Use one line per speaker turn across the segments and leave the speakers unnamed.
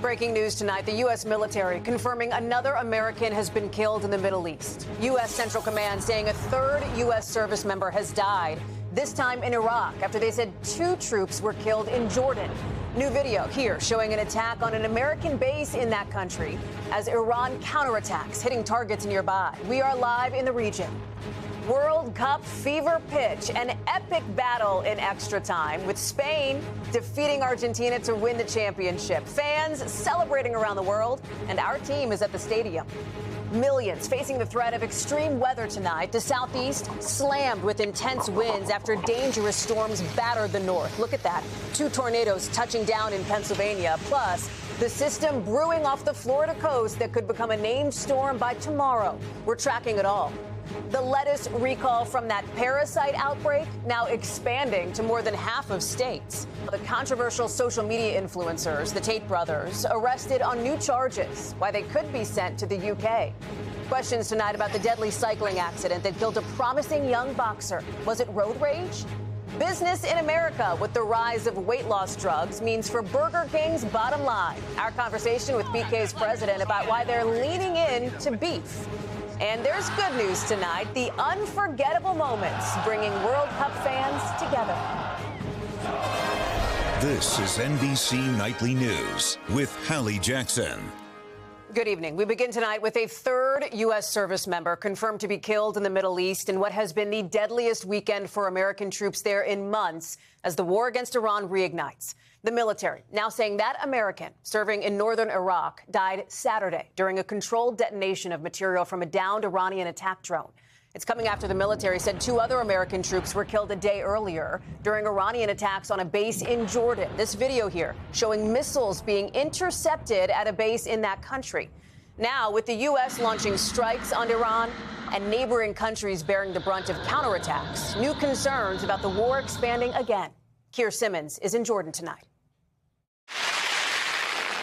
Breaking news tonight, the U.S. military confirming another American has been killed in the Middle East. U.S. Central Command saying a third U.S. service member has died, this time in Iraq, after they said 2 troops were killed in Jordan. New video here showing an attack on an American base in that country as Iran counterattacks, hitting targets nearby. We are live in the region. World Cup fever pitch, an epic battle in extra time, with Spain defeating Argentina to win the championship. Fans celebrating around the world, and our team is at the stadium. Millions facing the threat of extreme weather tonight. The southeast slammed with intense winds after dangerous storms battered the north. Look at that. 2 tornadoes touching down in Pennsylvania. Plus, the system brewing off the Florida coast that could become a named storm by tomorrow. We're tracking it all. The lettuce recall from that parasite outbreak now expanding to more than half of states. The controversial social media influencers, the Tate brothers, arrested on new charges, why they could be sent to the UK. Questions tonight about the deadly cycling accident that killed a promising young boxer. Was it road rage? Business in America with the rise of weight loss drugs means for Burger King's bottom line. Our conversation with BK's president about why they're leaning in to beef. And there's good news tonight, the unforgettable moments bringing World Cup fans together.
This is NBC Nightly News with Hallie Jackson.
Good evening. We begin tonight with a third U.S. service member confirmed to be killed in the Middle East in what has been the deadliest weekend for American troops there in months as the war against Iran reignites. The military now saying that American serving in northern Iraq died Saturday during a controlled detonation of material from a downed Iranian attack drone. It's coming after the military said 2 other American troops were killed a day earlier during Iranian attacks on a base in Jordan. This video here showing missiles being intercepted at a base in that country. Now, with the U.S. launching strikes on Iran and neighboring countries bearing the brunt of counterattacks, new concerns about the war expanding again. Keir Simmons is in Jordan tonight.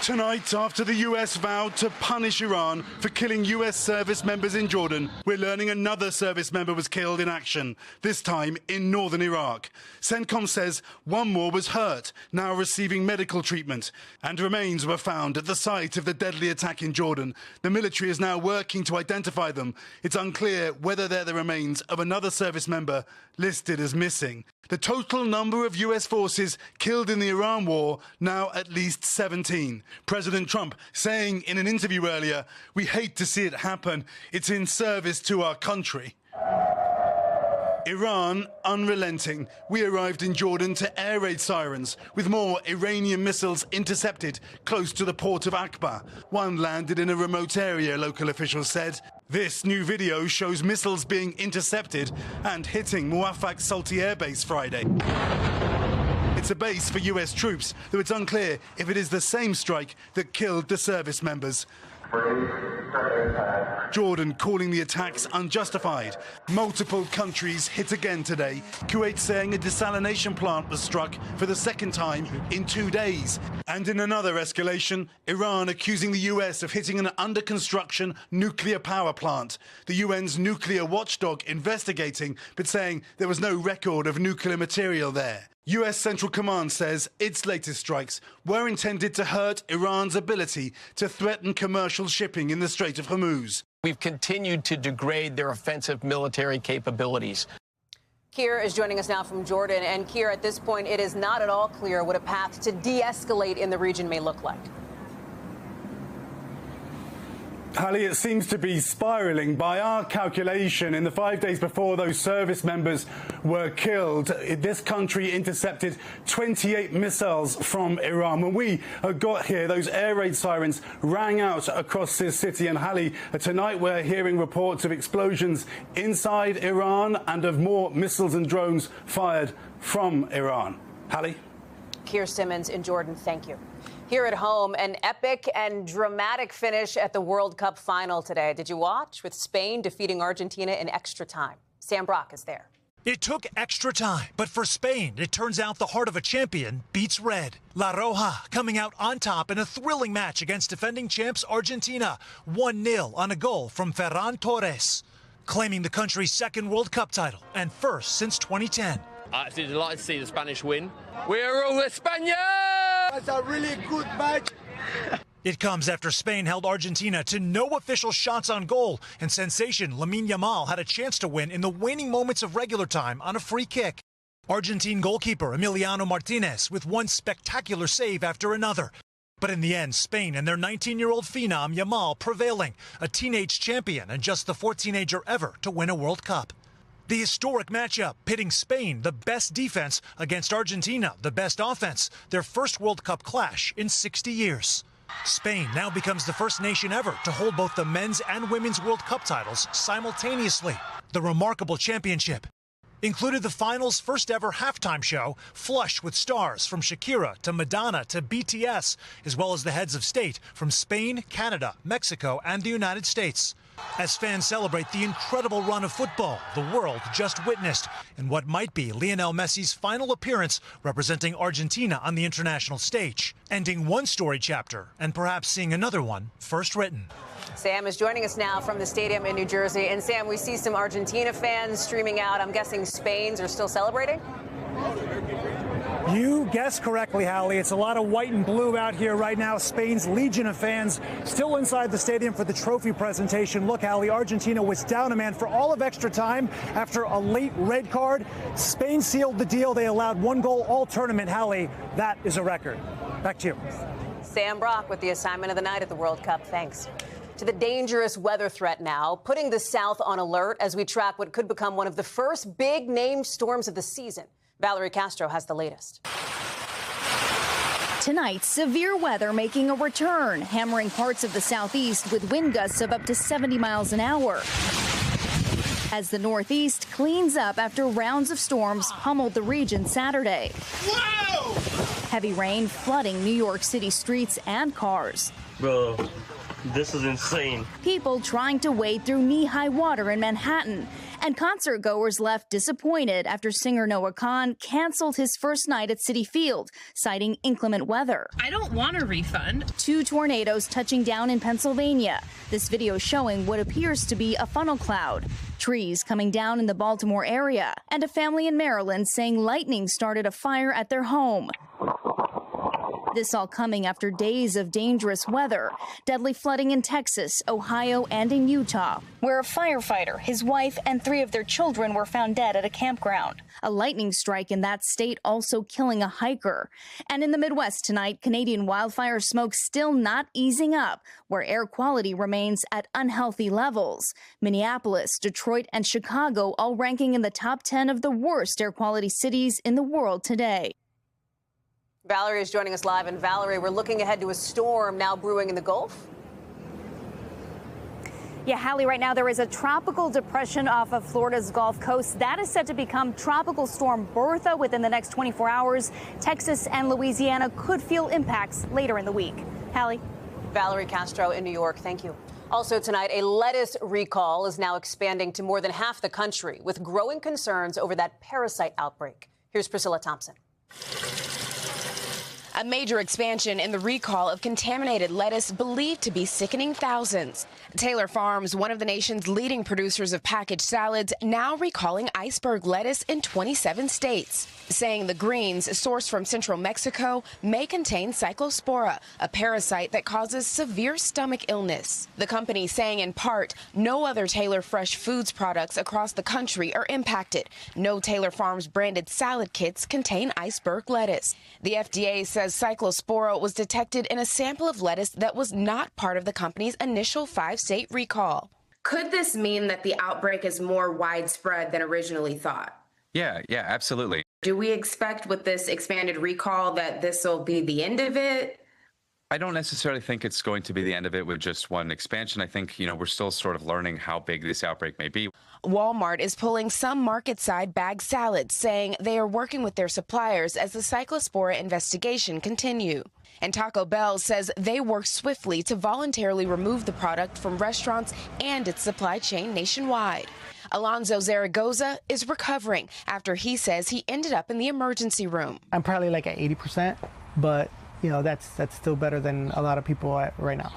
Tonight, after the U.S. vowed to punish Iran for killing U.S. service members in Jordan, we're learning another service member was killed in action, this time in northern Iraq. CENTCOM says 1 more was hurt, now receiving medical treatment, and remains were found at the site of the deadly attack in Jordan. The military is now working to identify them. It's unclear whether they're the remains of another service member listed as missing. The total number of U.S. forces killed in the Iran war now at least 17. President Trump saying in an interview earlier, "We hate to see it happen. It's in service to our country." Iran unrelenting. We arrived in Jordan to air raid sirens, with more Iranian missiles intercepted close to the port of Aqaba. 1 landed in a remote area, local officials said. This new video shows missiles being intercepted and hitting Muwafaq Salti Air Base Friday. It's a base for U.S. troops, though it's unclear if it is the same strike that killed the service members. Jordan calling the attacks unjustified. Multiple countries hit again today. Kuwait saying a desalination plant was struck for the 2nd time in 2 days. And in another escalation, Iran accusing the US of hitting an under-construction nuclear power plant. The UN's nuclear watchdog investigating, but saying there was no record of nuclear material there. U.S. Central Command says its latest strikes were intended to hurt Iran's ability to threaten commercial shipping in the Strait of Hormuz.
We've continued to degrade their offensive military capabilities.
Keir is joining us now from Jordan. And Keir, at this point, it is not at all clear what a path to de-escalate in the region may look like.
Hallie, it seems to be spiralling. By our calculation, in the 5 days before those service members were killed, this country intercepted 28 missiles from Iran. When we got here, those air raid sirens rang out across this city. And Hallie, tonight we're hearing reports of explosions inside Iran and of more missiles and drones fired from Iran. Hallie?
Keir Simmons in Jordan, thank you. Here at home, an epic and dramatic finish at the World Cup final today. Did you watch? With Spain defeating Argentina in extra time. Sam Brock is there.
It took extra time, but for Spain, it turns out the heart of a champion beats red. La Roja coming out on top in a thrilling match against defending champs Argentina, 1-0 on a goal from Ferran Torres, claiming the country's 2nd World Cup title and 1st since 2010.
Absolutely delighted to see the Spanish win. We're all España!
That's a really good match.
It comes after Spain held Argentina to no official shots on goal, and sensation Lamine Yamal had a chance to win in the waning moments of regular time on a free kick. Argentine goalkeeper Emiliano Martinez with one spectacular save after another. But in the end, Spain and their 19-year-old phenom Yamal prevailing, a teenage champion and just the fourth teenager ever to win a World Cup. The historic matchup pitting Spain, the best defense, against Argentina, the best offense, their first World Cup clash in 60 years. Spain now becomes the first nation ever to hold both the men's and women's World Cup titles simultaneously. The remarkable championship included the final's first ever halftime show, flush with stars from Shakira to Madonna to BTS, as well as the heads of state from Spain, Canada, Mexico, and the United States. As fans celebrate the incredible run of football the world just witnessed in what might be Lionel Messi's final appearance representing Argentina on the international stage, ending one story chapter and perhaps seeing another one first written.
Sam is joining us now from the stadium in New Jersey. And Sam, we see some Argentina fans streaming out. I'm guessing Spain's are still celebrating?
You guessed correctly, Hallie. It's a lot of white and blue out here right now. Spain's legion of fans still inside the stadium for the trophy presentation. Look, Hallie, Argentina was down a man for all of extra time after a late red card. Spain sealed the deal. They allowed one goal all tournament. Hallie, that is a record. Back to you.
Sam Brock with the assignment of the night at the World Cup. Thanks. To the dangerous weather threat now, putting the South on alert as we track what could become one of the first big named storms of the season. Valerie Castro has the latest.
Tonight, severe weather making a return, hammering parts of the southeast with wind gusts of up to 70 miles an hour. As the Northeast cleans up after rounds of storms pummeled the region Saturday.
Whoa!
Heavy rain flooding New York City streets and cars.
Bro, this is insane.
People trying to wade through knee-high water in Manhattan. And concert goers left disappointed after singer Noah Kahan canceled his first night at Citi Field, citing inclement weather.
I don't want a refund.
2 tornadoes touching down in Pennsylvania. This video showing what appears to be a funnel cloud. Trees coming down in the Baltimore area. And a family in Maryland saying lightning started a fire at their home. This all coming after days of dangerous weather, deadly flooding in Texas, Ohio, and in Utah, where a firefighter, his wife, and 3 of their children were found dead at a campground. A lightning strike in that state also killing a hiker. And in the Midwest tonight, Canadian wildfire smoke still not easing up, where air quality remains at unhealthy levels. Minneapolis, Detroit, and Chicago all ranking in the top 10 of the worst air quality cities in the world today.
Valerie is joining us live. And Valerie, we're looking ahead to a storm now brewing in the Gulf.
Yeah, Hallie, right now there is a tropical depression off of Florida's Gulf Coast. That is set to become Tropical Storm Bertha within the next 24 hours. Texas and Louisiana could feel impacts later in the week. Hallie?
Valerie Castro in New York. Thank you. Also tonight, a lettuce recall is now expanding to more than half the country with growing concerns over that parasite outbreak. Here's Priscilla Thompson.
A major expansion in the recall of contaminated lettuce believed to be sickening thousands. Taylor Farms, one of the nation's leading producers of packaged salads, now recalling iceberg lettuce in 27 states, saying the greens sourced from central Mexico may contain cyclospora, a parasite that causes severe stomach illness. The company saying in part, no other Taylor Fresh Foods products across the country are impacted. No Taylor Farms branded salad kits contain iceberg lettuce. The FDA says cyclospora was detected in a sample of lettuce that was not part of the company's initial 5-state recall.
Could this mean that the outbreak is more widespread than originally thought?
Yeah, absolutely.
Do we expect with this expanded recall that this will be the end of it?
I don't necessarily think it's going to be the end of it with just one expansion. I think, we're still sort of learning how big this outbreak may be.
Walmart is pulling some market-side bagged salads, saying they are working with their suppliers as the cyclospora investigation continue. And Taco Bell says they worked swiftly to voluntarily remove the product from restaurants and its supply chain nationwide. Alonzo Zaragoza is recovering after he says he ended up in the emergency room.
I'm probably like at 80%, but that's still better than a lot of people right now.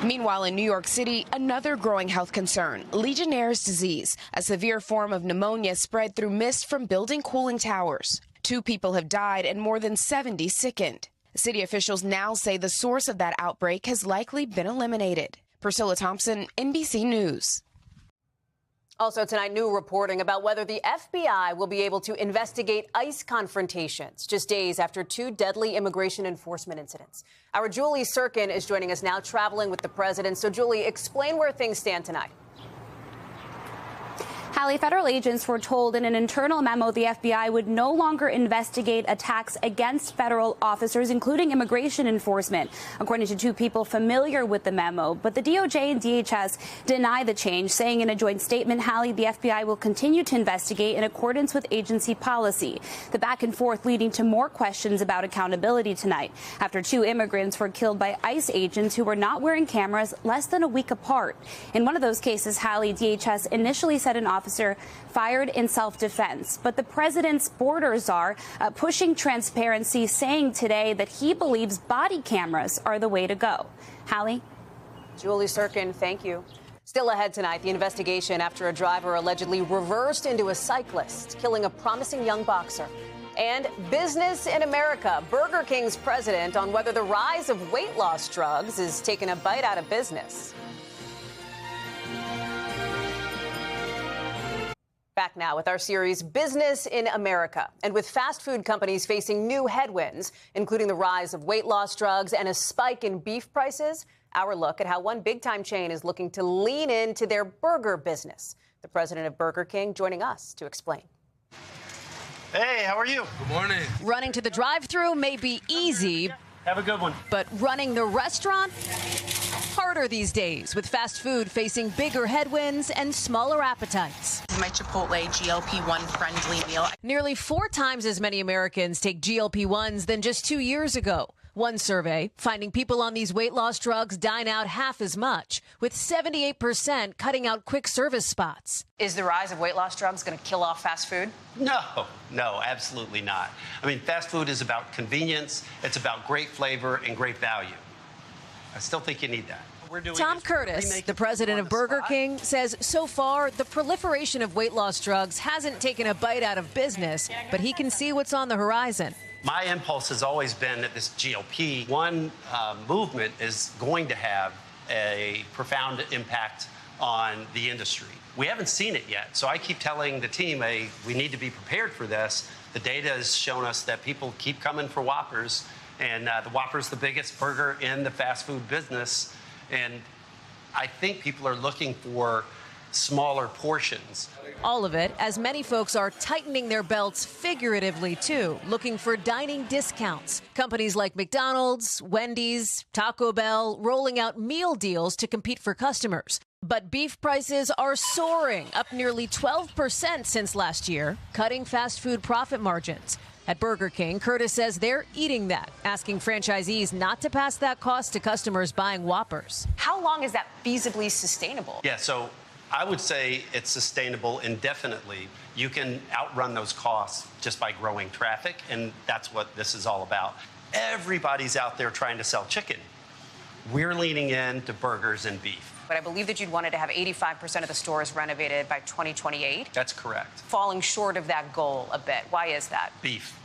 Meanwhile, in New York City, another growing health concern, Legionnaire's disease, a severe form of pneumonia spread through mist from building cooling towers. 2 people have died and more than 70 sickened. City officials now say the source of that outbreak has likely been eliminated. Priscilla Thompson, NBC News.
Also tonight, new reporting about whether the FBI will be able to investigate ICE confrontations just days after 2 deadly immigration enforcement incidents. Our Julie Sirkin is joining us now, traveling with the president. So, Julie, explain where things stand tonight.
Hallie, federal agents were told in an internal memo the FBI would no longer investigate attacks against federal officers, including immigration enforcement, according to 2 people familiar with the memo. But the DOJ and DHS deny the change, saying in a joint statement, Hallie, the FBI will continue to investigate in accordance with agency policy. The back and forth leading to more questions about accountability tonight after 2 immigrants were killed by ICE agents who were not wearing cameras less than a week apart. In one of those cases, Hallie, DHS initially said an officer fired in self-defense. But the president's border czar pushing transparency, saying today that he believes body cameras are the way to go. Hallie?
Julie Sirkin, thank you. Still ahead tonight, the investigation after a driver allegedly reversed into a cyclist, killing a promising young boxer. And business in America, Burger King's president on whether the rise of weight loss drugs is taking a bite out of business. Back now with our series Business in America. And with fast food companies facing new headwinds, including the rise of weight loss drugs and a spike in beef prices, our look at how one big-time chain is looking to lean into their burger business. The president of Burger King joining us to explain.
Hey, how are you? Good morning.
Running to the drive-thru may be easy.
Have a good one.
But running the restaurant? Harder these days, with fast food facing bigger headwinds and smaller appetites.
My Chipotle GLP-1 friendly meal.
Nearly 4 times as many Americans take GLP-1s than just 2 years ago. One survey finding people on these weight loss drugs dine out half as much, with 78% cutting out quick service spots. Is the rise of weight loss drugs going to kill off fast food?
No, absolutely not. I mean, fast food is about convenience. It's about great flavor and great value. I still think you need that.
Tom Curtis, the president of Burger King, says so far the proliferation of weight loss drugs hasn't taken a bite out of business, but he can see what's on the horizon.
My impulse has always been that this GLP-1 movement is going to have a profound impact on the industry. We haven't seen it yet, so I keep telling the team, hey, we need to be prepared for this. The data has shown us that people keep coming for Whoppers, and the Whopper's the biggest burger in the fast food business, and I think people are looking for smaller portions.
All of it, as many folks are tightening their belts figuratively, too, looking for dining discounts. Companies like McDonald's, Wendy's, Taco Bell rolling out meal deals to compete for customers. But beef prices are soaring, up nearly 12% since last year, cutting fast food profit margins. At Burger King, Curtis says they're eating that, asking franchisees not to pass that cost to customers buying Whoppers. How long is that feasibly sustainable?
Yeah, so I would say it's sustainable indefinitely. You can outrun those costs just by growing traffic, and that's what this is all about. Everybody's out there trying to sell chicken. We're leaning into burgers and beef.
But I believe that you'd wanted to have 85% of the stores renovated by 2028.
That's correct.
Falling short of that goal a bit. Why is that?
Beef.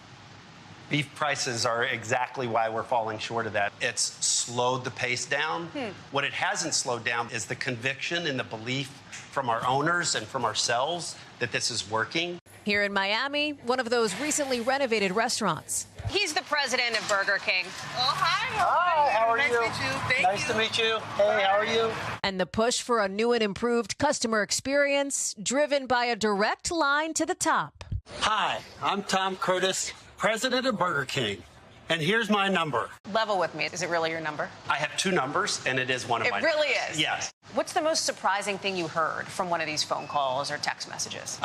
Beef prices are exactly why we're falling short of that. It's slowed the pace down. What it hasn't slowed down is the conviction and the belief from our owners and from ourselves that this is working.
Here in Miami, one of those recently renovated restaurants. He's the president of Burger King.
Oh, hi.
Hi, how are you?
Nice to meet you. Thank
Nice to meet you. Hey, how are you?
And the push for a new and improved customer experience, driven by a direct line to the top.
Hi, I'm Tom Curtis, president of Burger King. And here's my number.
Level with me. Is it really your number?
I have 2 numbers, and it is one of
It
my
really
numbers.
is?
Yes.
What's the most surprising thing you heard from one of these phone calls or text messages?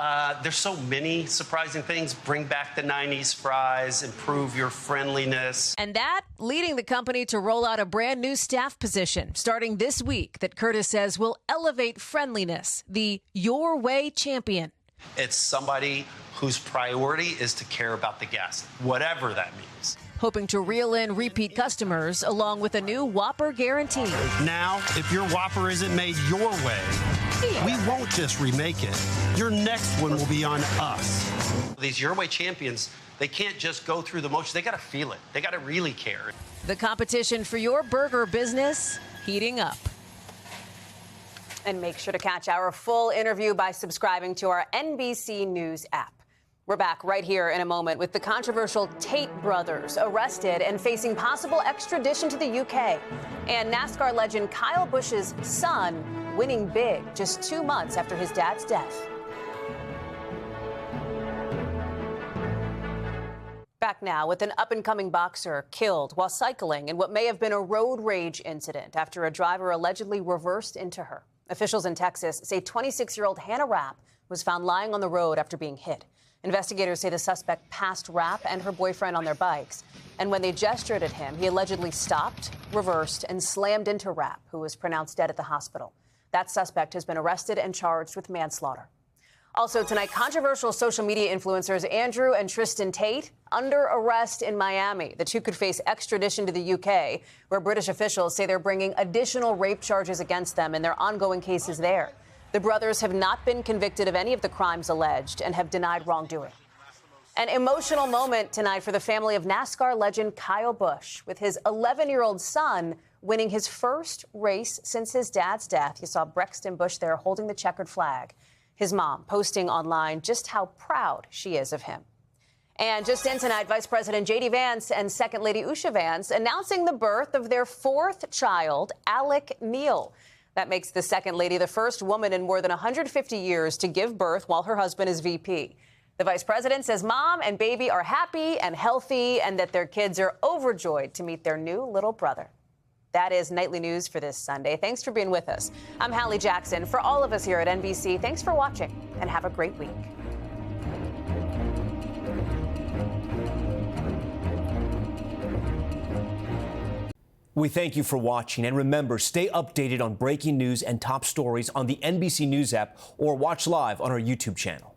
There's so many surprising things. Bring back the 90s fries, improve your friendliness.
And that leading the company to roll out a brand new staff position starting this week that Curtis says will elevate friendliness, the Your Way champion.
It's somebody whose priority is to care about the guest, whatever that means.
Hoping to reel in repeat customers along with a new Whopper guarantee.
Now, if your Whopper isn't made your way, we won't just remake it. Your next one will be on us. These Your Way champions They can't just go through the motions. They got to feel it. They got to really care.
The competition for your burger business heating up. And make sure to catch our full interview by subscribing to our NBC News app. We're back right here in a moment with the controversial Tate brothers arrested and facing possible extradition to the UK. And NASCAR legend Kyle Busch's son winning big just 2 months after his dad's death. Back now with an up-and-coming boxer killed while cycling in what may have been a road rage incident after a driver allegedly reversed into her. Officials in Texas say 26-year-old Hannah Rapp was found lying on the road after being hit. Investigators say the suspect passed Rapp and her boyfriend on their bikes. And when they gestured at him, he allegedly stopped, reversed, and slammed into Rapp, who was pronounced dead at the hospital. That suspect has been arrested and charged with manslaughter. Also tonight, controversial social media influencers Andrew and Tristan Tate under arrest in Miami. The two could face extradition to the UK, where British officials say they're bringing additional rape charges against them in their ongoing cases there. The brothers have not been convicted of any of the crimes alleged and have denied wrongdoing. An emotional moment tonight for the family of NASCAR legend Kyle Busch, with his 11-year-old son winning his first race since his dad's death. You saw Brexton Busch there holding the checkered flag. His mom posting online just how proud she is of him. And just in tonight, Vice President J.D. Vance and Second Lady Usha Vance announcing the birth of their fourth child, Alec Neal. That makes the Second Lady the first woman in more than 150 years to give birth while her husband is VP. The Vice President says mom and baby are happy and healthy and that their kids are overjoyed to meet their new little brother. That is Nightly News for this Sunday. Thanks for being with us. I'm Hallie Jackson. For all of us here at NBC, thanks for watching and have a great week.
We thank you for watching, and remember, stay updated on breaking news and top stories on the NBC News app or watch live on our YouTube channel.